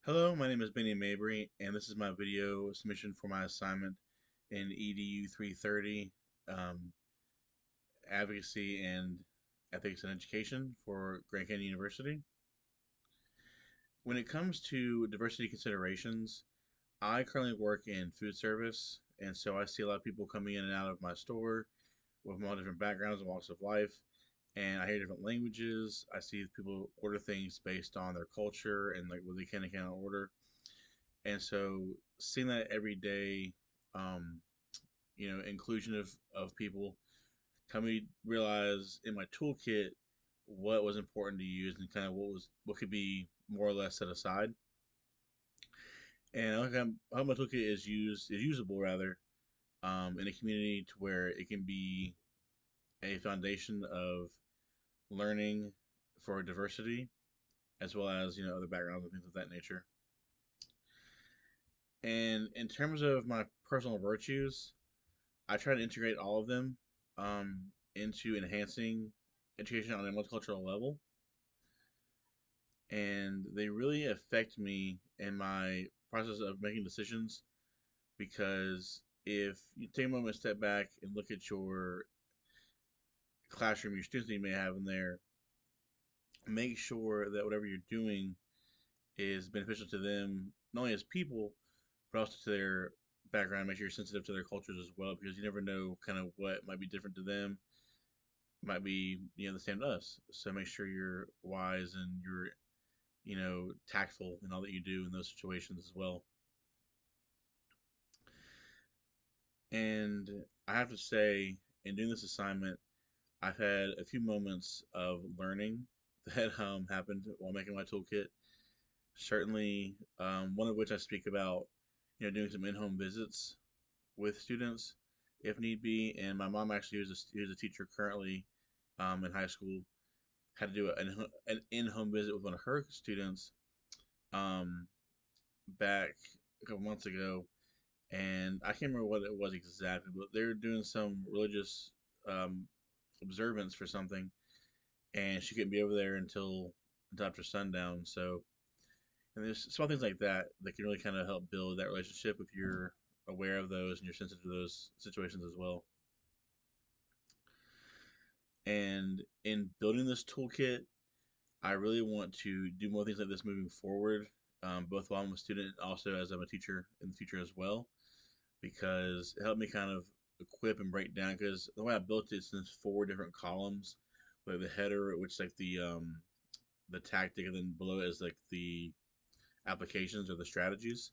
Hello, my name is Benny Mabry, and this is my video submission for my assignment in EDU 330, um, Advocacy and Ethics in Education for Grand Canyon University. When it comes to diversity considerations, I currently work in food service, and so I see a lot of people coming in and out of my store with all different backgrounds and walks of life, and I hear different languages. I see people order things based on their culture and like what they can and cannot order. And so seeing that every day, um, inclusion of people, helped me realize in my toolkit what was important to use and kind of what could be more or less set aside. And I like how my toolkit is usable rather in a community to where it can be a foundation of learning for diversity as well as other backgrounds and things of that nature. And in terms of my personal virtues, I try to integrate all of them into enhancing education on a multicultural level, and they really affect me in my process of making decisions. Because if you take a moment to step back and look at your classroom, your students that you may have in there, make sure that whatever you're doing is beneficial to them, not only as people, but also to their background. Make sure you're sensitive to their cultures as well, because you never know kind of what might be different to them might be the same to us. So make sure you're wise and you're tactful in all that you do in those situations as well. And I have to say, in doing this assignment, I've had a few moments of learning that happened while making my toolkit. Certainly, one of which I speak about, doing some in-home visits with students if need be. And my mom actually who's a teacher currently in high school, had to do an in-home visit with one of her students um, back a couple months ago, and I can't remember what it was exactly, but they were doing some religious um, observance for something, and she couldn't be over there until after sundown. So, and there's small things like that that can really kind of help build that relationship if you're aware of those and you're sensitive to those situations as well. And in building this toolkit, I really want to do more things like this moving forward, both while I'm a student and also as I'm a teacher in the future as well, because it helped me kind of equip and break down. Because the way I built it is in four different columns, like the header, which is like the tactic, and then below it is like the applications or the strategies.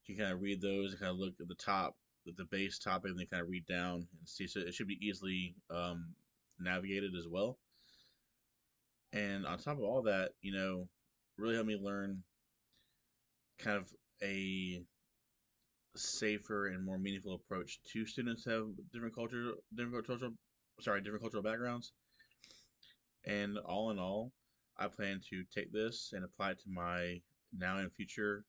You can kind of read those and kind of look at the top, the base topic, and then kind of read down and see. So it should be easily navigated as well. And on top of all that, really helped me learn kind of a safer and more meaningful approach to students who have different cultural backgrounds. And all in all, I plan to take this and apply it to my now and future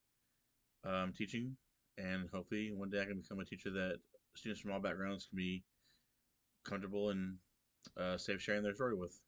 teaching, and hopefully one day I can become a teacher that students from all backgrounds can be comfortable and safe sharing their story with.